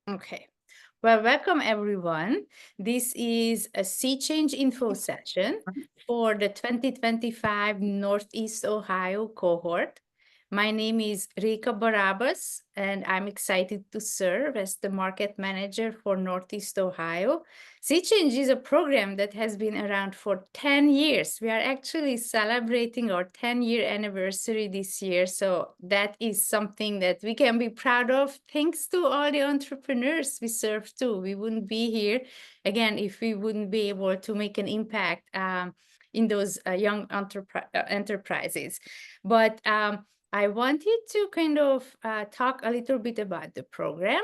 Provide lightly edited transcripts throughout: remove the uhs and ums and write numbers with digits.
Okay. Well, welcome everyone. This is a Sea Change info session for the 2025 Northeast Ohio cohort. My name is Rika Barabas, and I'm excited to serve as the market manager for Northeast Ohio. Sea Change is a program that has been around for 10 years. We are actually celebrating our 10-year anniversary this year. So that is something that we can be proud of. Thanks to all the entrepreneurs we serve too. We wouldn't be here again if we wouldn't be able to make an impact in those young enterprises. But I wanted to kind of talk a little bit about the program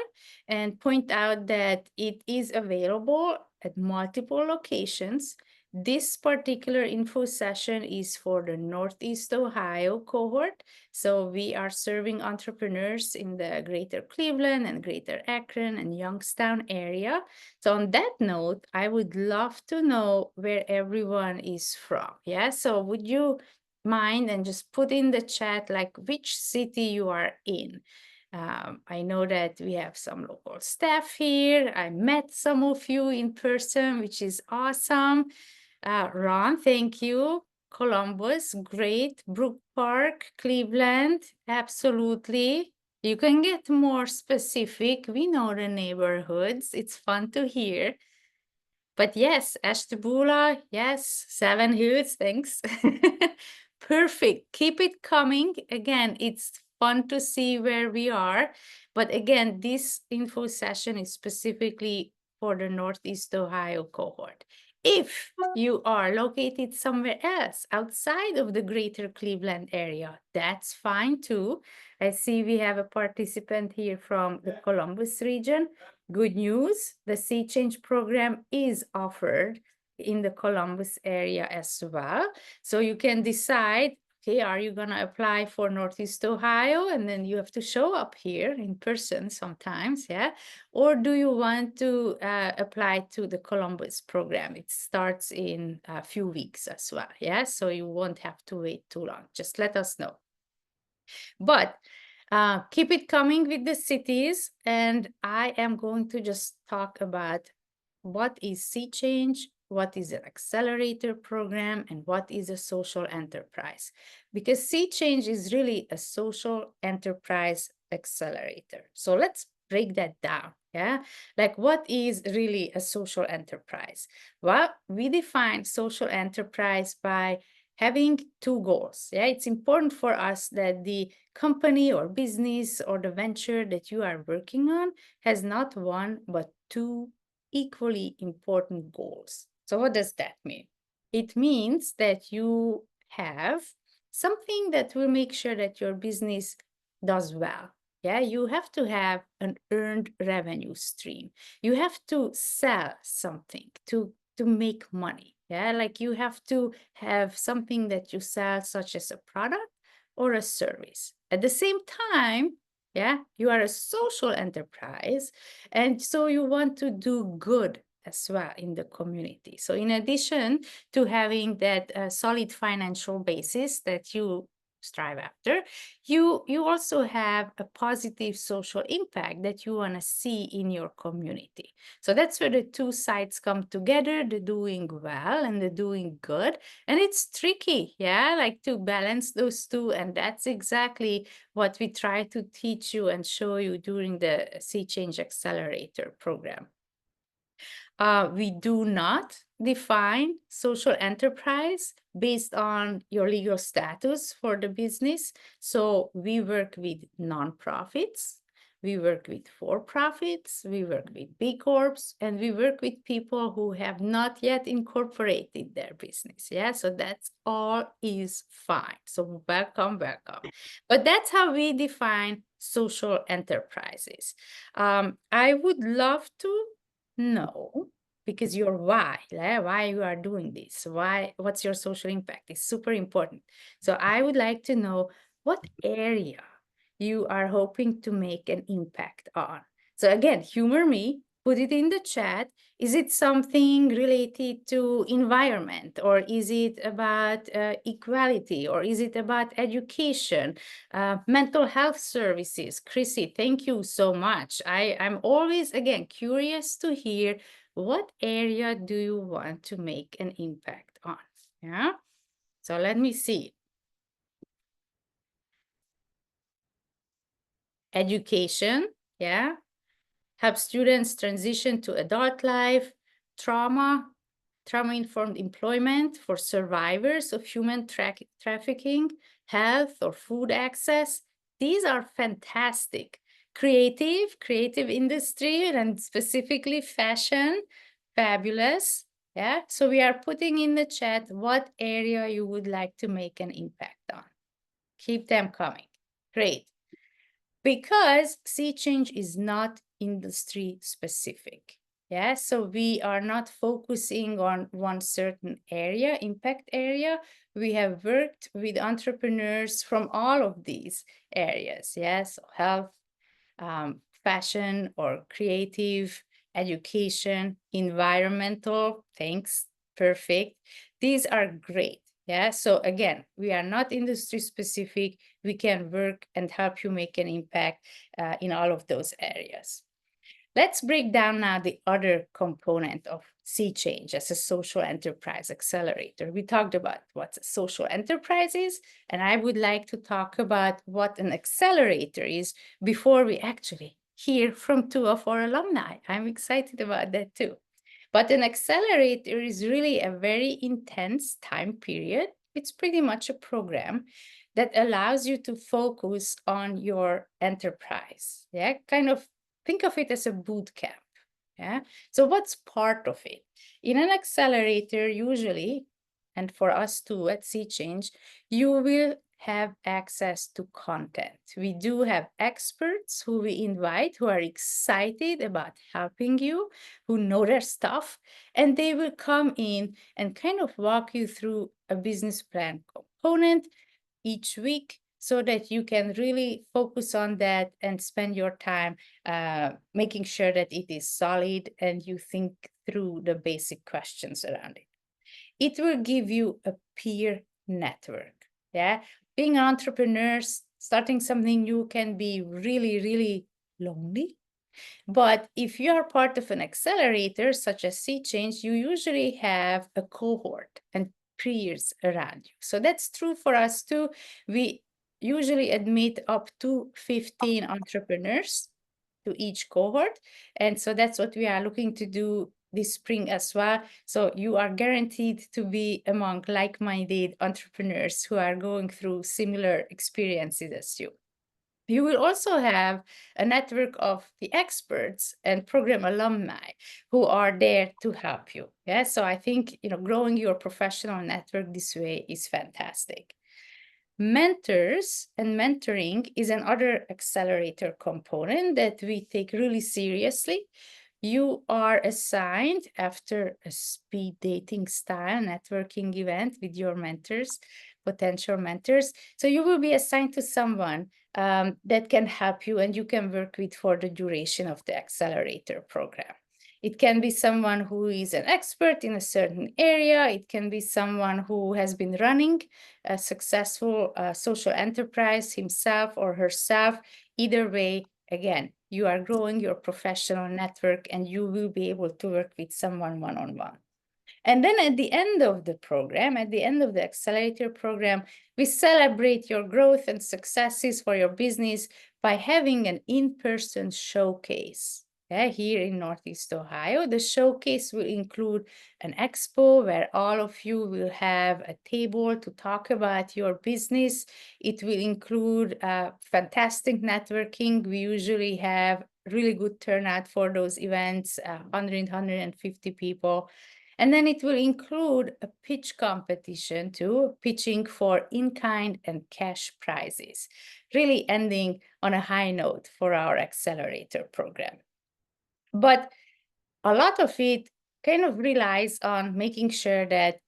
and point out that it is available at multiple locations. This particular info session is for the Northeast Ohio cohort. So we are serving entrepreneurs in the greater Cleveland and greater Akron and Youngstown area. So on that note, I would love to know where everyone is from. Yeah, so would you mind and just put in the chat like which city you are in? I know that we have some local staff here. I met some of you in person, which is awesome. Ron, thank you. Columbus, great. Brook Park, Cleveland, absolutely. You can get more specific. We know the neighborhoods. It's fun to hear. But yes, Ashtabula, yes, Seven Hills, thanks. Perfect. Keep it coming. Again, it's fun to see where we are. But again, this info session is specifically for the Northeast Ohio cohort. If you are located somewhere else outside of the greater Cleveland area, that's fine too. I see we have a participant here from the Columbus region. Good news, the Sea Change program is offered in the Columbus area as well. So you can decide, okay, are you going to apply for Northeast Ohio? And then you have to show up here in person sometimes, yeah? Or do you want to apply to the Columbus program? It starts in a few weeks as well, yeah? So you won't have to wait too long. Just let us know. But keep it coming with the cities, and I am going to just talk about what is Sea Change, what is an accelerator program, and what is a social enterprise. Because Sea Change is really a social enterprise accelerator. So let's break that down. Yeah, like what is really a social enterprise? Well, we define social enterprise by having two goals. Yeah, it's important for us that the company or business or the venture that you are working on has not one but two equally important goals. So what does that mean? It means that you have something that will make sure that your business does well. Yeah, you have to have an earned revenue stream. You have to sell something to make money. Yeah, like you have to have something that you sell, such as a product or a service. At the same time, yeah, you are a social enterprise, and so you want to do good as well in the community. So in addition to having that solid financial basis that you strive after, you also have a positive social impact that you want to see in your community. So that's where the two sides come together, the doing well and the doing good. And it's tricky, yeah, like to balance those two. And that's exactly what we try to teach you and show you during the Sea Change Accelerator program. We do not define social enterprise based on your legal status for the business. So we work with nonprofits, we work with for-profits, we work with B Corps, and we work with people who have not yet incorporated their business. Yeah, so that's all is fine. So welcome, welcome. But that's how we define social enterprises. I would love to know, because your why you are doing this, what's your social impact is super important. So I would like to know what area you are hoping to make an impact on. So again, humor me. put it in the chat. Is it something related to environment, or is it about equality, or is it about education, mental health services? Chrissy, thank you so much. I'm always, again, curious to hear what area do you want to make an impact on? Yeah. So let me see. Education, yeah. Help students transition to adult life, trauma-informed employment for survivors of human trafficking, health or food access. These are fantastic. Creative industry, and specifically fashion, fabulous. Yeah, so we are putting in the chat what area you would like to make an impact on. Keep them coming. Great. Because sea change is not industry specific. Yeah, so we are not focusing on one certain area, impact area. We have worked with entrepreneurs from all of these areas. Yes, health, fashion or creative, education, environmental, thanks, perfect. These are great. Yeah, so again, we are not industry specific. We can work and help you make an impact in all of those areas. Let's break down now the other component of Sea Change as a social enterprise accelerator. We talked about what a social enterprise is, and I would like to talk about what an accelerator is before we actually hear from two of our alumni. I'm excited about that too. But an accelerator is really a very intense time period. It's pretty much a program that allows you to focus on your enterprise. Yeah, kind of think of it as a boot camp. Yeah. So what's part of it? In an accelerator, usually, and for us too at Sea Change, you will have access to content. We do have experts who we invite who are excited about helping you, who know their stuff, and they will come in and kind of walk you through a business plan component each week so that you can really focus on that and spend your time making sure that it is solid and you think through the basic questions around it. It will give you a peer network. Yeah, being an entrepreneur, starting something new can be really, really lonely. But if you are part of an accelerator such as Sea Change, you usually have a cohort and peers around you. So that's true for us too. We usually admit up to 15 entrepreneurs to each cohort. And so that's what we are looking to do this spring as well. So you are guaranteed to be among like-minded entrepreneurs who are going through similar experiences as you. You will also have a network of the experts and program alumni who are there to help you. Yeah, so I think growing your professional network this way is fantastic. Mentors and mentoring is another accelerator component that we take really seriously. You are assigned after a speed dating style networking event with your mentors, potential mentors. So you will be assigned to someone that can help you and you can work with for the duration of the accelerator program. It can be someone who is an expert in a certain area. It can be someone who has been running a successful social enterprise himself or herself. Either way, again, you are growing your professional network and you will be able to work with someone one-on-one. And then at the end of the program, at the end of the accelerator program, we celebrate your growth and successes for your business by having an in-person showcase. Yeah, here in Northeast Ohio, the showcase will include an expo where all of you will have a table to talk about your business. It will include fantastic networking. We usually have really good turnout for those events, 100, 150 people. And then it will include a pitch competition too, pitching for in-kind and cash prizes, really ending on a high note for our accelerator program. But a lot of it kind of relies on making sure that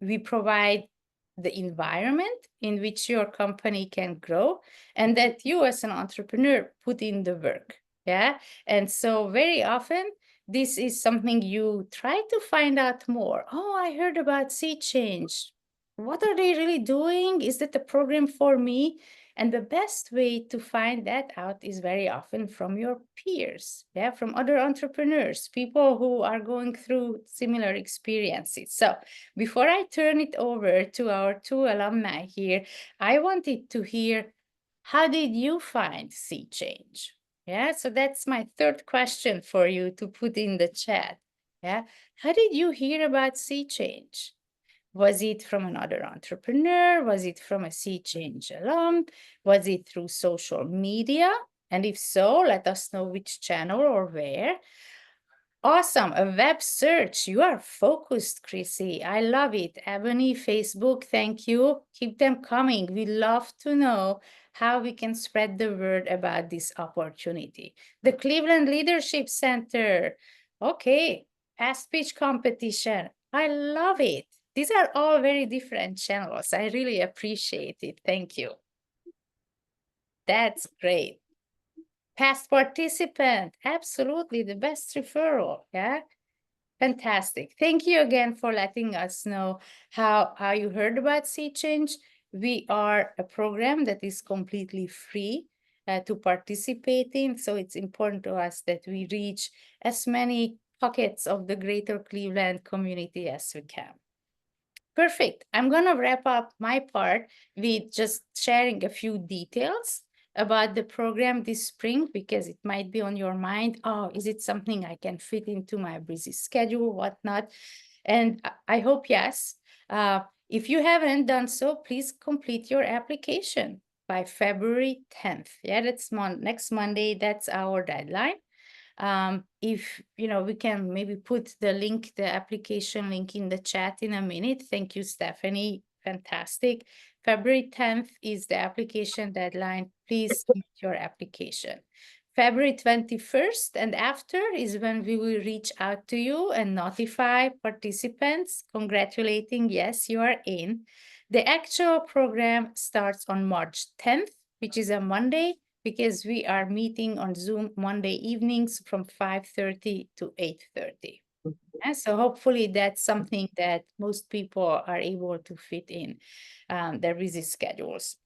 we provide the environment in which your company can grow and that you as an entrepreneur put in the work. Yeah. And so very often, this is something you try to find out more. Oh, I heard about Sea Change. What are they really doing? Is that a program for me? And the best way to find that out is very often from your peers, yeah, from other entrepreneurs, people who are going through similar experiences. So before I turn it over to our two alumni here, I wanted to hear, how did you find Sea Change? Yeah, so that's my third question for you to put in the chat. Yeah, how did you hear about Sea Change? Was it from another entrepreneur? Was it from a Sea Change alum? Was it through social media? And if so, let us know which channel or where. Awesome. A web search. You are focused, Chrissy. I love it. Ebony, Facebook, thank you. Keep them coming. We love to know how we can spread the word about this opportunity. The Cleveland Leadership Center. Okay. Fast pitch competition. I love it. These are all very different channels. I really appreciate it. Thank you. That's great. Past participant. Absolutely the best referral. Yeah. Fantastic. Thank you again for letting us know how you heard about Sea Change. We are a program that is completely free to participate in. So it's important to us that we reach as many pockets of the greater Cleveland community as we can. Perfect. I'm going to wrap up my part with just sharing a few details about the program this spring, because it might be on your mind. Oh, is it something I can fit into my busy schedule, whatnot? And I hope yes. If you haven't done so, please complete your application by February 10th. Yeah, that's next Monday. That's our deadline. If we can maybe put the application link in the chat in a minute. Thank you, Stephanie. Fantastic. February 10th is the application deadline. Please submit your application. February 21st and after is when we will reach out to you and notify participants, congratulating, yes, you are in. The actual program starts on March 10th, which is a Monday, because we are meeting on Zoom Monday evenings from 5:30 to 8:30. And so hopefully that's something that most people are able to fit in their busy schedules.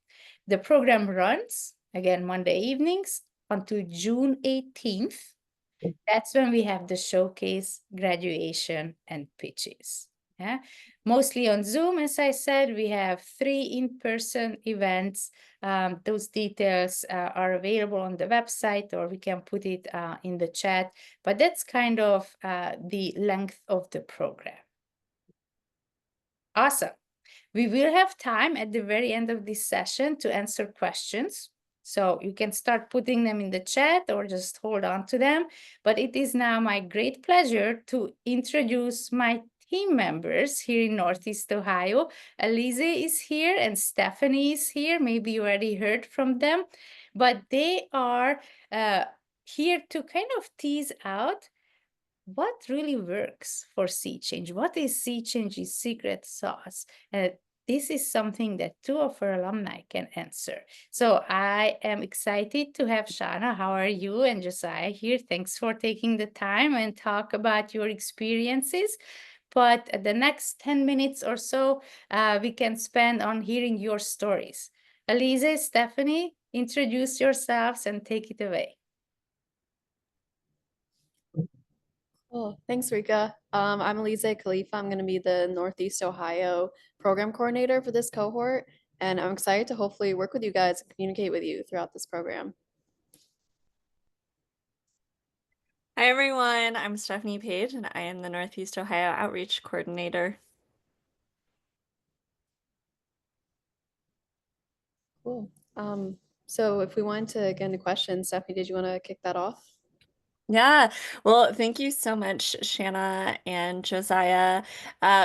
The program runs, again, Monday evenings until June 18th. That's when we have the showcase, graduation, and pitches. Yeah, mostly on Zoom. As I said, we have 3 in-person events. Those details are available on the website, or we can put it in the chat. But that's kind of the length of the program. Awesome. We will have time at the very end of this session to answer questions. So you can start putting them in the chat or just hold on to them. But it is now my great pleasure to introduce my team members here in Northeast Ohio. Elise is here and Stephanie is here. Maybe you already heard from them, but they are here to kind of tease out what really works for Sea Change. What is Sea Change's secret sauce? This is something that 2 of our alumni can answer. So I am excited to have Shanna. How are you? And Josiah here. Thanks for taking the time and talk about your experiences. But the next 10 minutes or so, we can spend on hearing your stories. Elise, Stephanie, introduce yourselves and take it away. Cool. Thanks, Rika. I'm Elise Khalifa. I'm going to be the Northeast Ohio program coordinator for this cohort, and I'm excited to hopefully work with you guys and communicate with you throughout this program. Hi, everyone. I'm Stephanie Page, and I am the Northeast Ohio Outreach Coordinator. Cool. So if we want to get into questions, Stephanie, did you want to kick that off? Yeah, well, thank you so much, Shanna and Josiah,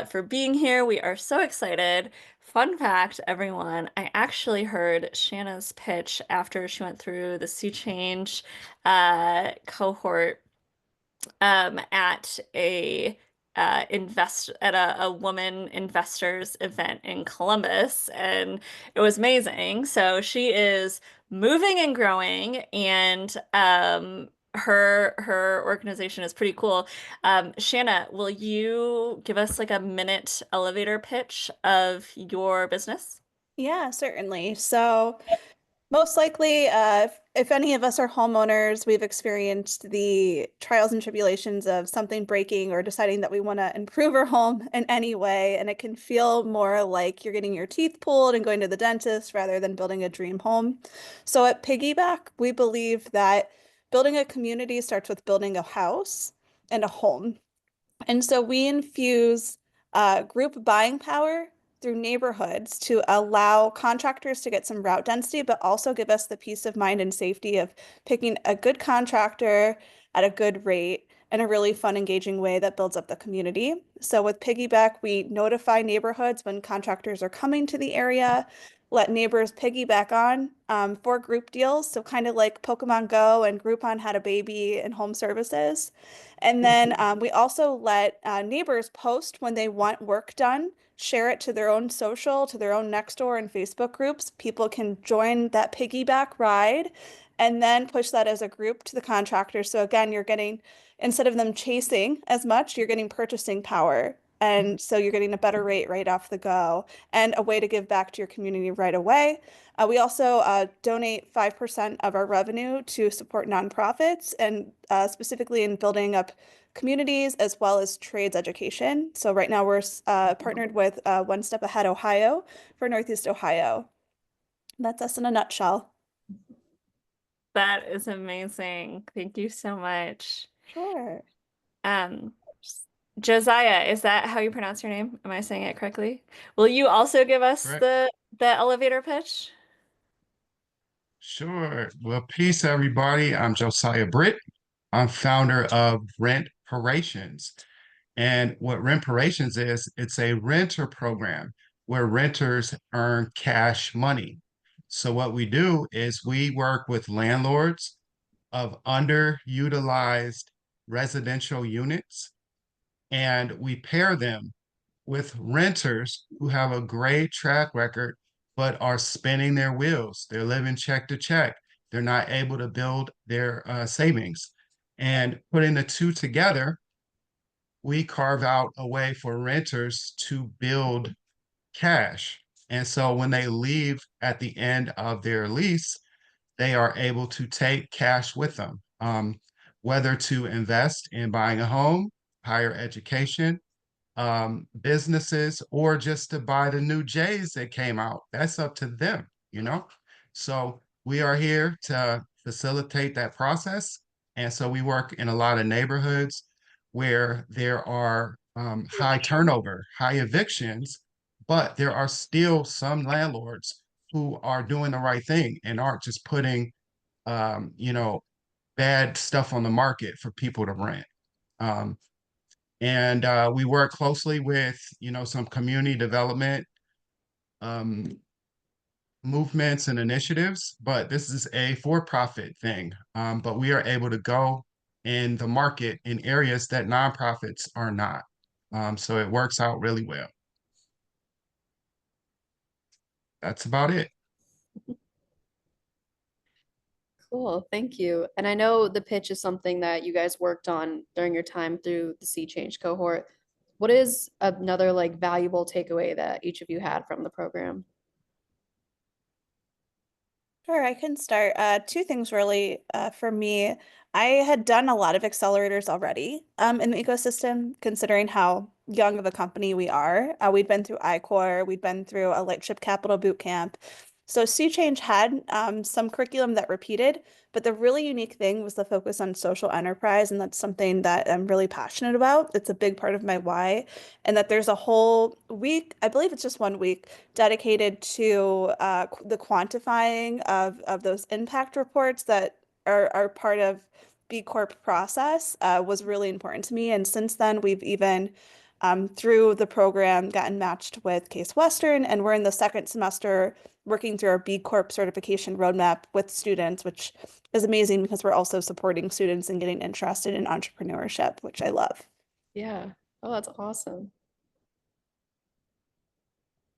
for being here. We are so excited. Fun fact, everyone, I actually heard Shanna's pitch after she went through the Sea Change cohort at a a woman investors event in Columbus, and it was amazing. So she is moving and growing, and her organization is pretty cool. Shanna, will you give us like a minute elevator pitch of your business? Yeah, certainly. So, most likely, if any of us are homeowners, we've experienced the trials and tribulations of something breaking or deciding that we want to improve our home in any way. And it can feel more like you're getting your teeth pulled and going to the dentist rather than building a dream home. So at Piggyback, we believe that building a community starts with building a house and a home. And so we infuse group buying power through neighborhoods to allow contractors to get some route density, but also give us the peace of mind and safety of picking a good contractor at a good rate in a really fun, engaging way that builds up the community. So with Piggyback, we notify neighborhoods when contractors are coming to the area, let neighbors piggyback on for group deals. So kind of like Pokemon Go and Groupon had a baby in home services. And then we also let neighbors post when they want work done, share it to their own social, to their own Nextdoor and Facebook groups. People can join that piggyback ride and then push that as a group to the contractor. So again, you're getting, instead of them chasing as much, you're getting purchasing power. And so you're getting a better rate right off the go and a way to give back to your community right away. We also donate 5% of our revenue to support nonprofits and specifically in building up communities as well as trades education. So right now we're partnered with One Step Ahead Ohio for Northeast Ohio. That's us in a nutshell. That is amazing. Thank you so much. Sure. Um, Josiah, is that how you pronounce your name? Am I saying it correctly? Will you also give us Correct. the elevator pitch? Sure. Well, peace, everybody. I'm Josiah Britt. I'm founder of Rentparations. And what Rentparations is, it's a renter program where renters earn cash money. So what we do is we work with landlords of underutilized residential units, and we pair them with renters who have a great track record but are spinning their wheels. They're living check to check. They're not able to build their savings. And putting the two together, we carve out a way for renters to build cash. And so when they leave at the end of their lease, they are able to take cash with them, whether to invest in buying a home, higher education, businesses, or just to buy the new J's that came out. That's up to them, you know? So we are here to facilitate that process. And so we work in a lot of neighborhoods where there are high turnover, high evictions, but there are still some landlords who are doing the right thing and aren't just putting, you know, bad stuff on the market for people to rent. Um, and we work closely with, you know, some community development um, movements and initiatives, but this is a for-profit thing. But we are able to go in the market in areas that nonprofits are not. So it works out really well. That's about it. Cool, thank you. And I know the pitch is something that you guys worked on during your time through the Sea Change cohort. What is another like valuable takeaway that each of you had from the program? Sure, I can start. Two things really for me. I had done a lot of accelerators already in the ecosystem, considering how young of a company we are. We'd been through iCore, we'd been through a Lightship Capital Bootcamp. So Sea Change had some curriculum that repeated, but the really unique thing was the focus on social enterprise, and that's something that I'm really passionate about. It's a big part of my why, and that there's a whole week, I believe it's just 1 week, dedicated to the quantifying of those impact reports that are part of B Corp process was really important to me. And since then, we've even through the program gotten matched with Case Western, and we're in the second semester working through our B Corp certification roadmap with students, which is amazing because we're also supporting students and getting interested in entrepreneurship, which I love. Yeah. Oh, that's awesome.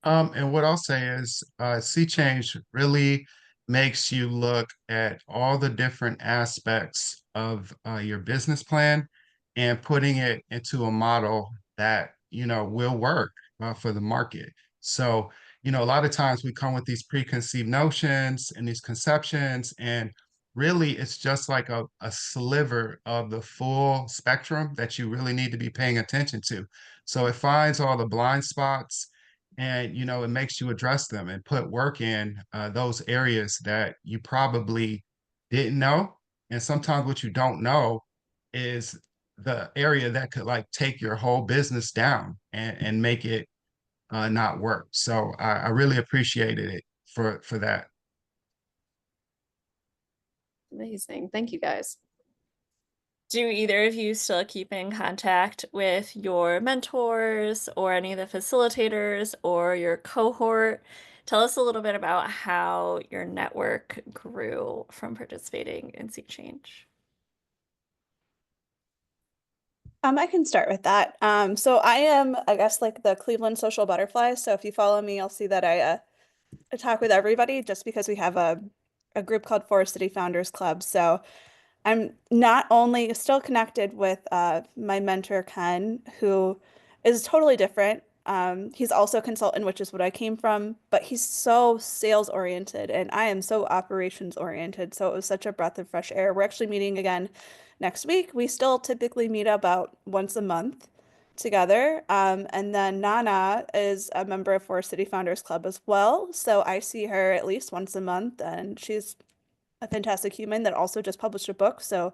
And what I'll say is Sea Change really makes you look at all the different aspects of your business plan and putting it into a model that, will work for the market. So, a lot of times we come with these preconceived notions and these conceptions, and really it's just like a sliver of the full spectrum that you really need to be paying attention to. So it finds all the blind spots, and it makes you address them and put work in those areas that you probably didn't know. And sometimes what you don't know is the area that could like take your whole business down and make it not work. So I really appreciated it for that. Amazing. Thank you guys. Do either of you still keep in contact with your mentors or any of the facilitators or your cohort? Tell us a little bit about how your network grew from participating in Sea Change. I can start with that. So I am, I guess, like the Cleveland social butterfly. So if you follow me, you'll see that I talk with everybody just because we have a group called Forest City Founders Club. So I'm not only still connected with my mentor, Ken, who is totally different. He's also a consultant, which is what I came from, but he's so sales oriented and I am so operations oriented. So it was such a breath of fresh air. We're actually meeting again next week. We still typically meet about once a month together. And then Nana is a member of Forest City Founders Club as well. So I see her at least once a month, and she's a fantastic human that also just published a book. So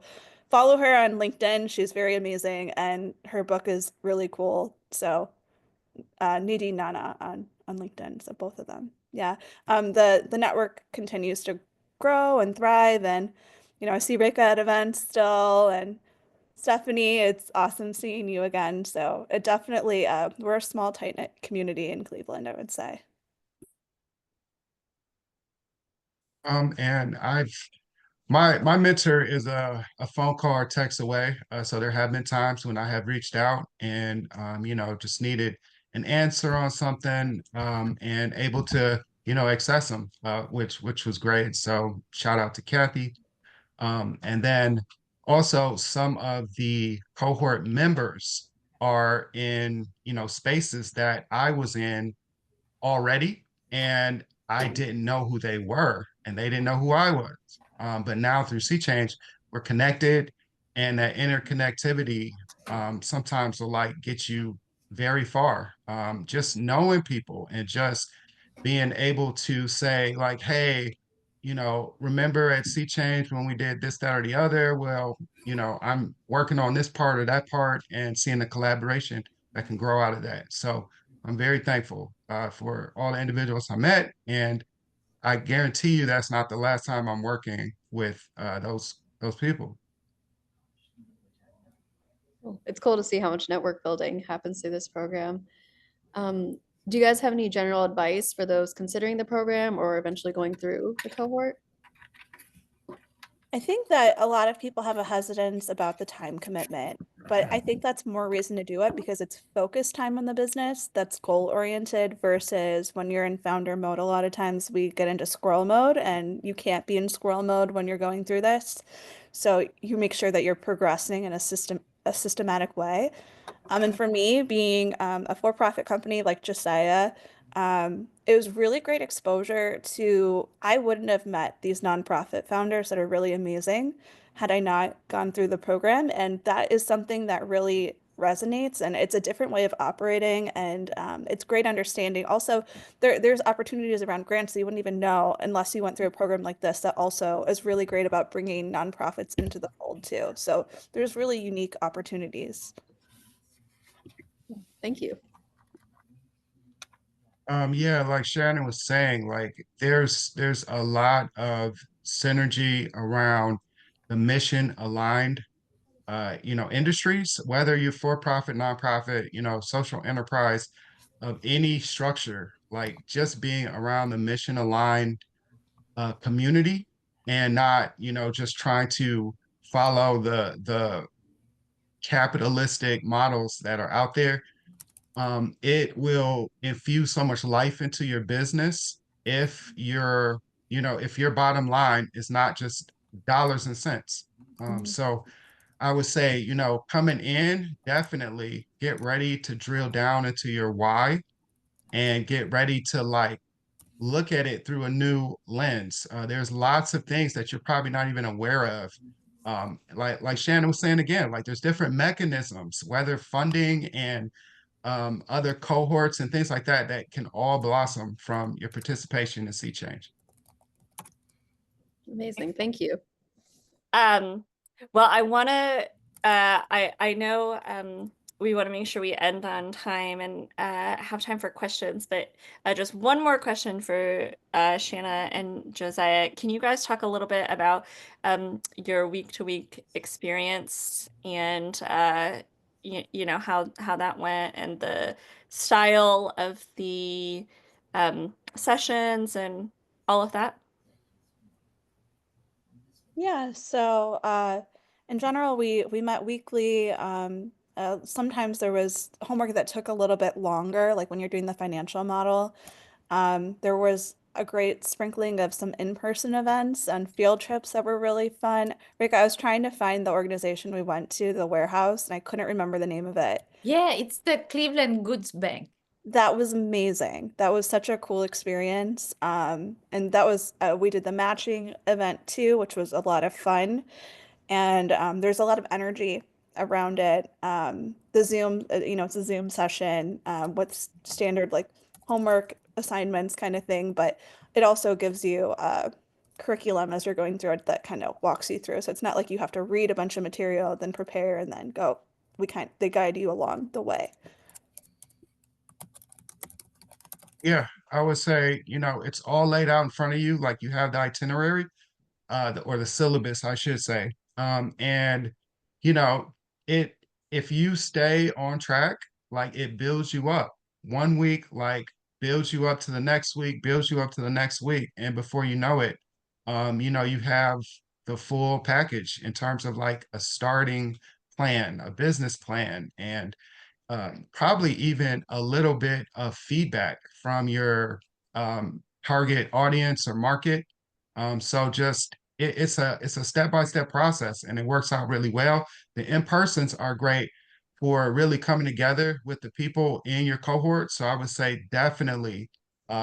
follow her on LinkedIn. She's very amazing, and her book is really cool. So Nidhi Nana on LinkedIn. So both of them. Yeah. The network continues to grow and thrive, and I see Rika at events still, and Stephanie, it's awesome seeing you again. So it definitely we're a small, tight-knit community in Cleveland, I would say. And my mentor is a phone call or text away. So there have been times when I have reached out and just needed an answer on something, and able to access them, which was great. So shout out to Kathy. And then also some of the cohort members are in spaces that I was in already, and I didn't know who they were, and they didn't know who I was. But now through Sea Change, we're connected, and that interconnectivity sometimes will like get you very far. Just knowing people and just being able to say like, hey, remember at Sea Change when we did this, that, or the other? Well, I'm working on this part or that part, and seeing the collaboration that can grow out of that. So I'm very thankful for all the individuals I met, and I guarantee you that's not the last time I'm working with those people. It's cool to see how much network building happens through this program. Do you guys have any general advice for those considering the program or eventually going through the cohort? I think that a lot of people have a hesitance about the time commitment, but I think that's more reason to do it because it's focused time on the business that's goal oriented versus when you're in founder mode. A lot of times we get into squirrel mode, and you can't be in squirrel mode when you're going through this. So you make sure that you're progressing in a systematic way. And for me, being a for-profit company like Josiah, it was really great exposure to, I wouldn't have met these nonprofit founders that are really amazing had I not gone through the program. And that is something that really resonates, and it's a different way of operating, and it's great understanding. Also, there's opportunities around grants that you wouldn't even know unless you went through a program like this that also is really great about bringing nonprofits into the fold too. So there's really unique opportunities. Thank you. Yeah, like Shannon was saying, like there's a lot of synergy around the mission aligned industries, whether you're for profit, nonprofit, social enterprise of any structure, like just being around the mission aligned community, and not, just trying to follow the capitalistic models that are out there. It will infuse so much life into your business if your bottom line is not just dollars and cents. So I would say, you know, coming in, definitely get ready to drill down into your why and get ready to like look at it through a new lens. There's lots of things that you're probably not even aware of. Like Shannon was saying again, like there's different mechanisms, whether funding and other cohorts and things like that, that can all blossom from your participation in Sea Change. Amazing. Thank you. Well, I want to, I know we want to make sure we end on time and have time for questions, but just one more question for Shanna and Josiah. Can you guys talk a little bit about your week-to-week experience and you know how that went and the style of the sessions and all of that? Yeah, so in general, we met weekly. Sometimes there was homework that took a little bit longer, like when you're doing the financial model. There was a great sprinkling of some in-person events and field trips that were really fun. Rick, I was trying to find the organization we went to, the warehouse, and I couldn't remember the name of it. Yeah, it's the Cleveland Goods Bank. That was amazing. That was such a cool experience. And that was we did the matching event too, which was a lot of fun. And there's a lot of energy around it. The Zoom, you know, it's a Zoom session with standard like homework assignments kind of thing, but it also gives you a curriculum as you're going through it that kind of walks you through. So it's not like you have to read a bunch of material, then prepare, and then go. They guide you along the way. Yeah, I would say, you know, it's all laid out in front of you, like you have the itinerary, or the syllabus, I should say. And you know, it if you stay on track, like it builds you up. One week, like builds you up to the next week, builds you up to the next week, and before you know it, you know, you have the full package in terms of like a starting plan, a business plan, and probably even a little bit of feedback from your target audience or market. So just it's a step-by-step process and it works out really well. The in-persons are great for really coming together with the people in your cohort. So I would say definitely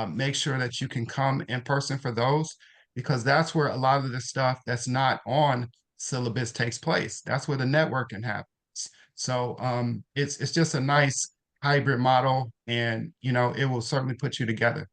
make sure that you can come in person for those because that's where a lot of the stuff that's not on syllabus takes place. That's where the networking happens. So it's just a nice hybrid model, and you know it will certainly put you together.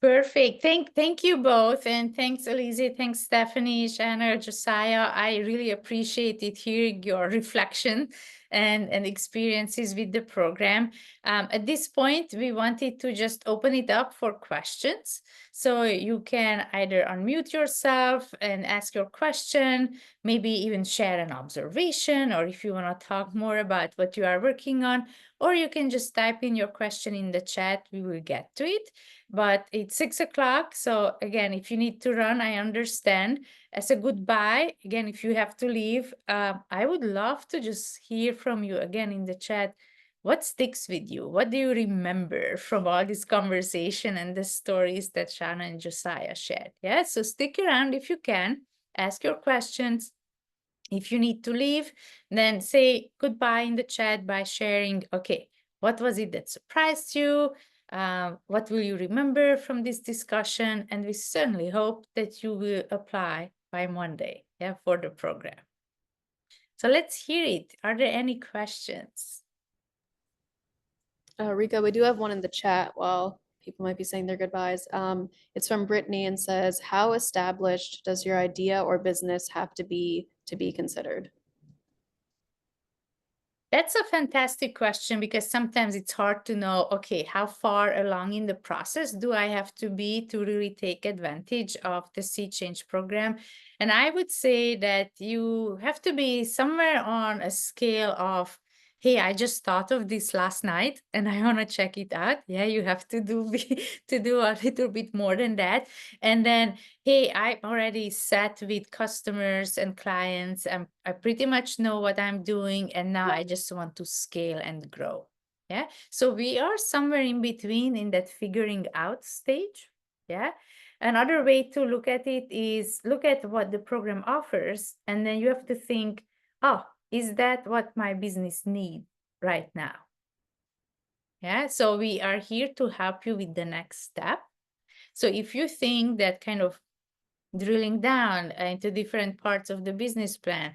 Perfect. Thank you both. And thanks, Elise. Thanks, Stephanie, Shanna, Josiah. I really appreciated hearing your reflection and experiences with the program. At this point, we wanted to just open it up for questions. So you can either unmute yourself and ask your question, maybe even share an observation, or if you want to talk more about what you are working on, or you can just type in your question in the chat. We will get to it. But it's 6 o'clock. So again, if you need to run, I understand. As a goodbye, again, if you have to leave, I would love to just hear from you again in the chat. What sticks with you? What do you remember from all this conversation and the stories that Shanna and Josiah shared? Yeah, so stick around if you can. Ask your questions. If you need to leave, then say goodbye in the chat by sharing, okay, what was it that surprised you? What will you remember from this discussion? And we certainly hope that you will apply by Monday, yeah, for the program. So let's hear it. Are there any questions? Rika, we do have one in the chat while people might be saying their goodbyes. It's from Brittany and says, how established does your idea or business have to be considered? That's a fantastic question because sometimes it's hard to know, okay, how far along in the process do I have to be to really take advantage of the Sea Change program? And I would say that you have to be somewhere on a scale of, hey, I just thought of this last night and I want to check it out. Yeah, you have to do a little bit more than that. And then, hey, I'm already set with customers and clients, and I pretty much know what I'm doing, and now I just want to scale and grow. Yeah. So we are somewhere in between in that figuring out stage. Yeah. Another way to look at it is look at what the program offers, and then you have to think, oh, is that what my business needs right now? Yeah, so we are here to help you with the next step. So if you think that kind of drilling down into different parts of the business plan,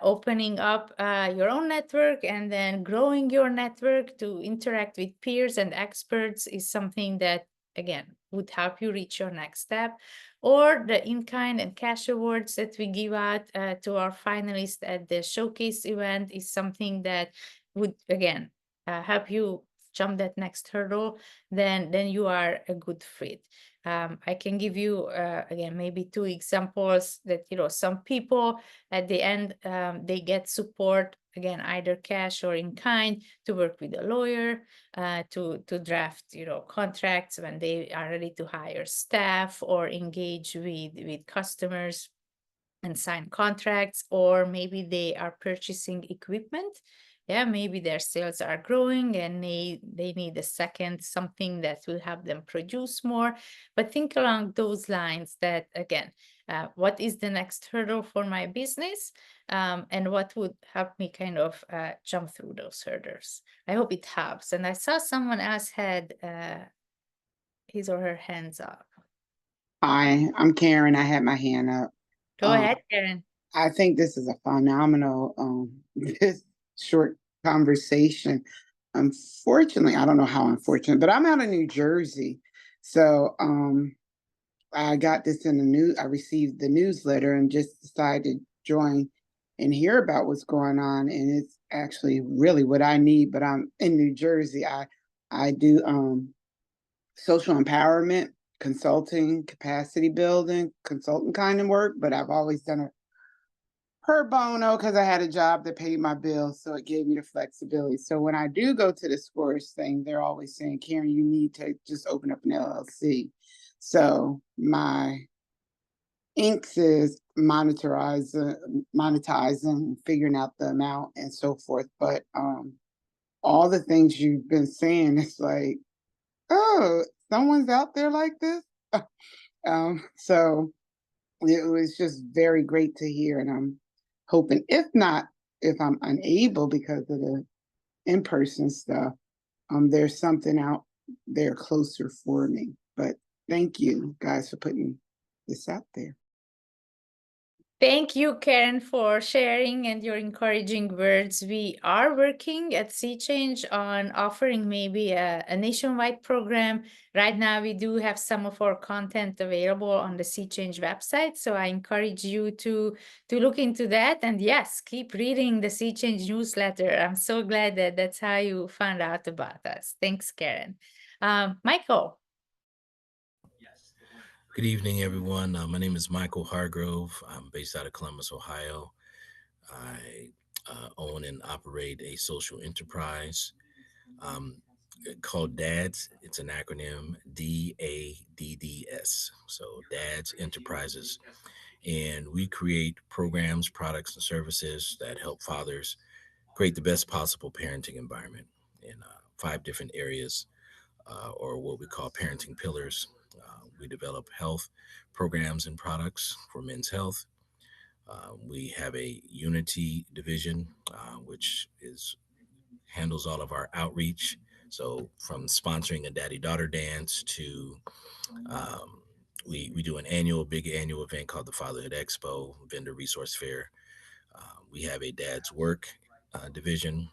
opening up your own network and then growing your network to interact with peers and experts is something that, again, would help you reach your next step. Or the in-kind and cash awards that we give out to our finalists at the showcase event is something that would, again, help you jump that next hurdle. Then you are a good fit. I can give you, again, maybe 2 examples that, some people at the end, they get support, again, either cash or in kind, to work with a lawyer, to draft, contracts when they are ready to hire staff or engage with customers and sign contracts, or maybe they are purchasing equipment. Yeah, maybe their sales are growing and they need a second something that will help them produce more. But think along those lines that, again, what is the next hurdle for my business, and what would help me kind of jump through those hurdles. I hope it helps. And I saw someone else had his or her hands up. Hi, I'm Karen. I had my hand up. Go ahead, Karen. I think this is a phenomenal this short conversation. Unfortunately, I don't know how unfortunate, but I'm out of New Jersey. So I got this in the news. I received the newsletter and just decided to join and hear about what's going on. And it's actually really what I need, but I'm in New Jersey. I do social empowerment, consulting, capacity building, consultant kind of work, but I've always done it per bono because I had a job that paid my bills, so it gave me the flexibility. So when I do go to the scores thing, they're always saying, Karen, you need to just open up an LLC. So my inks is monetizing, figuring out the amount and so forth. But all the things you've been saying, it's like, oh, someone's out there like this. So it was just very great to hear, and I'm hoping, if I'm unable because of the in-person stuff, there's something out there closer for me. But thank you guys for putting this out there. Thank you, Karen, for sharing and your encouraging words. We are working at Sea Change on offering maybe a nationwide program. Right now, we do have some of our content available on the Sea Change website. So I encourage you to look into that. And yes, keep reading the Sea Change newsletter. I'm so glad that that's how you found out about us. Thanks, Karen. Michael. Good evening, everyone. My name is Michael Hargrove. I'm based out of Columbus, Ohio. I own and operate a social enterprise called DADS. It's an acronym, DADDS. So DADS Enterprises. And we create programs, products, and services that help fathers create the best possible parenting environment in 5 different areas, or what we call parenting pillars. We develop health programs and products for men's health. We have a unity division, which handles all of our outreach. So from sponsoring a daddy-daughter dance to we do an big annual event called the Fatherhood Expo, vendor resource fair. We have a dad's work division,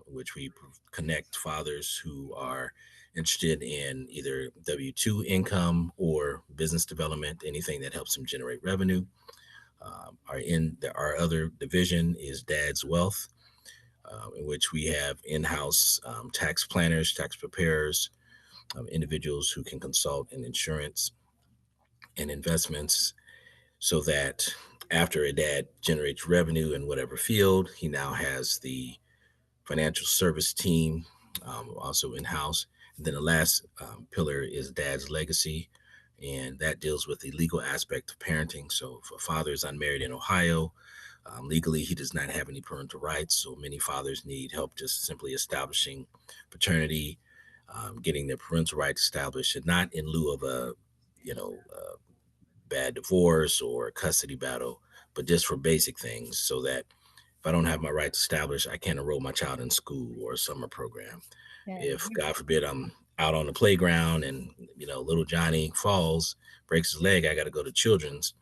which we connect fathers who are interested in either W-2 income or business development, anything that helps them generate revenue. Our other division is Dad's Wealth, in which we have in-house tax planners, tax preparers, individuals who can consult in insurance and investments, so that after a dad generates revenue in whatever field, he now has the financial service team also in-house. And then the last pillar is Dad's Legacy, and that deals with the legal aspect of parenting. So if a father is unmarried in Ohio, legally he does not have any parental rights. So many fathers need help just simply establishing paternity, getting their parental rights established, and not in lieu of a bad divorce or custody battle, but just for basic things so that if I don't have my rights established, I can't enroll my child in school or a summer program. Yeah. If God forbid I'm out on the playground and little Johnny falls, breaks his leg, I got to go to children's.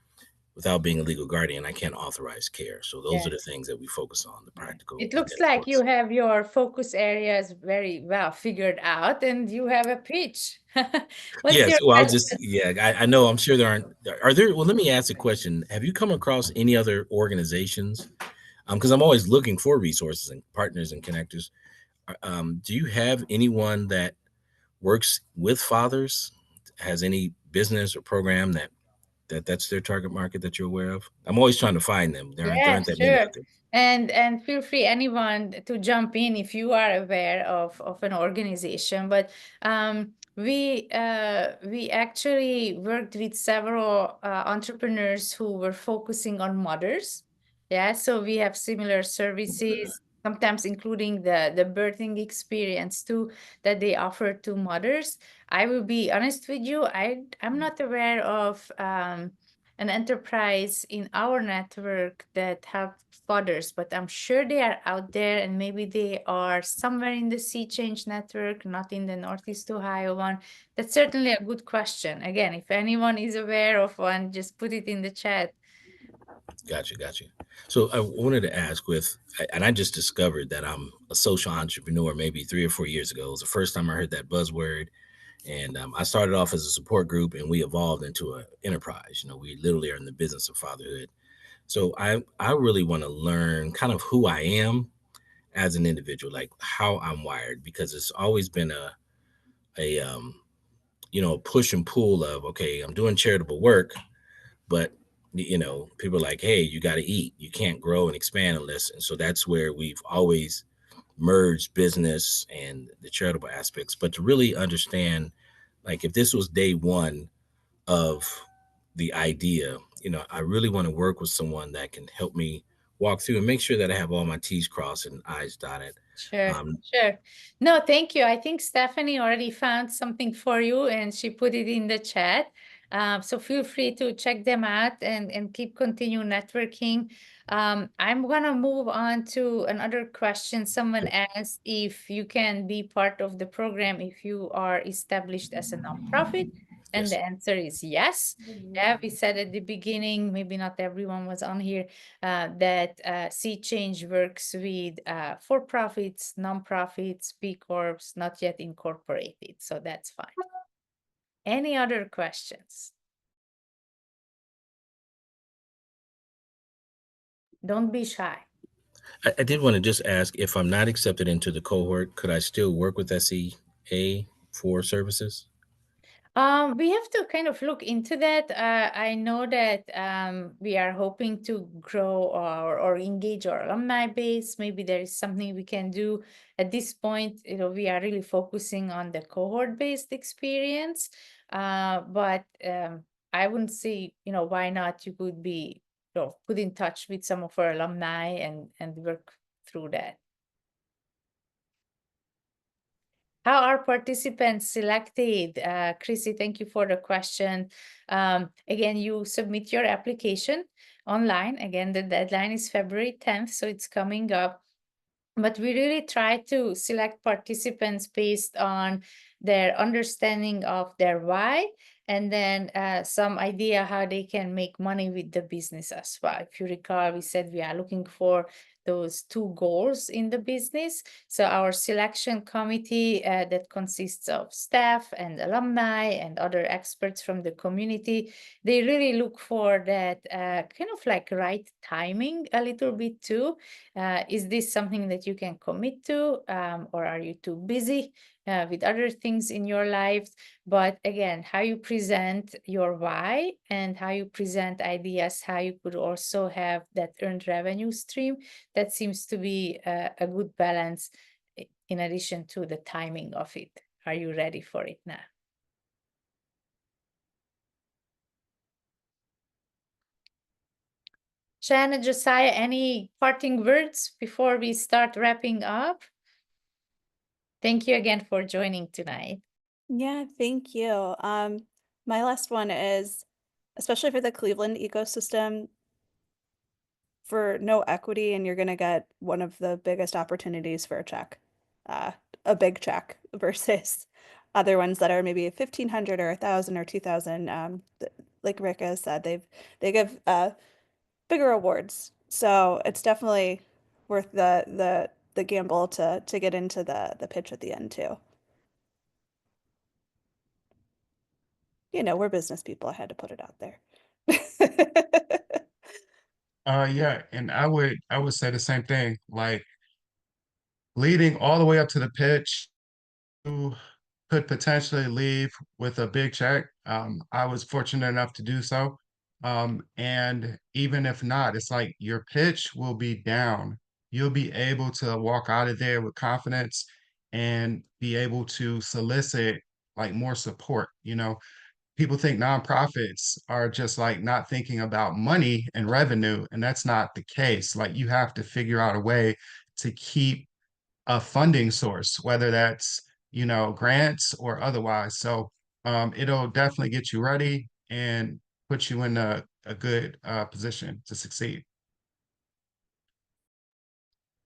Without being a legal guardian, I can't authorize care. So those Yeah. are the things that we focus on, the practical. It and looks then, of like you course- have your focus areas very well figured out, and you have a pitch. What's Yes. your Well, question? I know. I'm sure there aren't. Are there? Well, let me ask a question. Have you come across any other organizations? Because I'm always looking for resources and partners and connectors. Do you have anyone that works with fathers? Has any business or program that's their target market that you're aware of? I'm always trying to find them. There Yeah, aren't that many sure. out there. And feel free anyone to jump in if you are aware of an organization. But we actually worked with several entrepreneurs who were focusing on mothers. Yeah, so we have similar services, sometimes including the birthing experience too, that they offer to mothers. I will be honest with you, I'm not aware of an enterprise in our network that help fathers, but I'm sure they are out there, and maybe they are somewhere in the Sea Change network, not in the Northeast Ohio one. That's certainly a good question. Again, if anyone is aware of one, just put it in the chat. Gotcha. So I wanted to ask and I just discovered that I'm a social entrepreneur maybe 3 or 4 years ago. It was the first time I heard that buzzword. And I started off as a support group and we evolved into an enterprise. We literally are in the business of fatherhood. So I really want to learn kind of who I am as an individual, like how I'm wired, because it's always been a push and pull of, okay, I'm doing charitable work, but people are like, hey, you got to eat. You can't grow and expand unless. And so that's where we've always merged business and the charitable aspects. But to really understand, like, if this was day one of the idea, I really want to work with someone that can help me walk through and make sure that I have all my T's crossed and I's dotted. Sure. No, thank you. I think Stephanie already found something for you and she put it in the chat. So feel free to check them out and keep continue networking. I'm gonna move on to another question. Someone asked if you can be part of the program if you are established as a nonprofit. And Yes. the answer is yes. Yeah, we said at the beginning, maybe not everyone was on here, that Sea Change works with for-profits, nonprofits, B Corps, not yet incorporated. So that's fine. Any other questions? Don't be shy. I did want to just ask, if I'm not accepted into the cohort, could I still work with SEA for services? We have to kind of look into that. I know that we are hoping to grow or engage our alumni base. Maybe there is something we can do at this point. We are really focusing on the cohort-based experience. But I wouldn't see, why not you could be put in touch with some of our alumni and work through that. How are participants selected? Chrissy, thank you for the question. Again, you submit your application online. Again, the deadline is February 10th, so it's coming up. But we really try to select participants based on their understanding of their why, and then some idea how they can make money with the business as well. If you recall, we said we are looking for those 2 goals in the business. So our selection committee that consists of staff and alumni and other experts from the community, they really look for that kind of like right timing a little bit too. Is this something that you can commit to, or are you too busy with other things in your life? But again, how you present your why and how you present ideas, how you could also have that earned revenue stream, that seems to be a good balance in addition to the timing of it. Are you ready for it now? Shanna, Josiah, any parting words before we start wrapping up? Thank you again for joining tonight. Yeah, thank you. My last one is, especially for the Cleveland ecosystem, for no equity, and you're going to get one of the biggest opportunities for a check, a big check versus other ones that are maybe 1,500 or 1,000 or 2,000. Like Rick has said, they give bigger awards, so it's definitely worth the gamble to get into the pitch at the end too. You know, we're business people. I had to put it out there. Yeah, and I would say the same thing. Like leading all the way up to the pitch, you could potentially leave with a big check. I was fortunate enough to do so. And even if not, it's like your pitch will be down. You'll be able to walk out of there with confidence and be able to solicit like more support. You know, people think nonprofits are just like not thinking about money and revenue, and that's not the case. Like you have to figure out a way to keep a funding source, whether that's, you know, grants or otherwise. So it'll definitely get you ready and put you in a good position to succeed.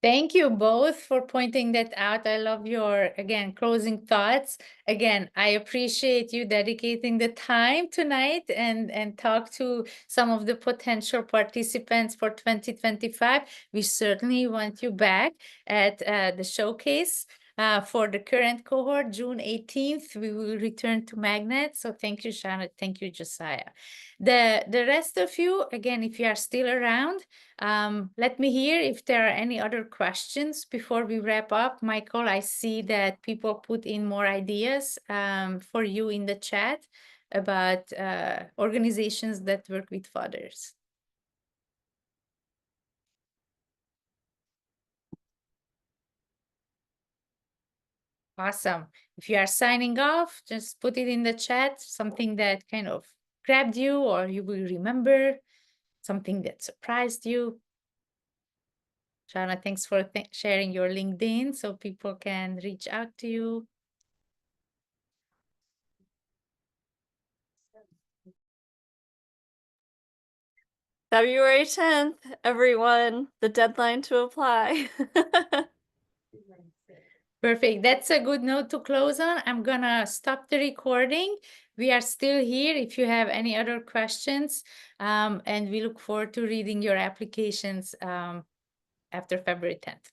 Thank you both for pointing that out. I love your, again, closing thoughts. Again, I appreciate you dedicating the time tonight and talk to some of the potential participants for 2025. We certainly want you back at the showcase. For the current cohort, June 18th, we will return to Magnet. So thank you, Shanna. Thank you, Josiah. The rest of you, again, if you are still around, let me hear if there are any other questions before we wrap up. Michael, I see that people put in more ideas for you in the chat about organizations that work with fathers. Awesome. If you are signing off, just put it in the chat, something that kind of grabbed you or you will remember, something that surprised you. Shanna, thanks for sharing your LinkedIn so people can reach out to you. February 10th, everyone, the deadline to apply. Perfect. That's a good note to close on. I'm gonna stop the recording. We are still here if you have any other questions, and we look forward to reading your applications after February 10th.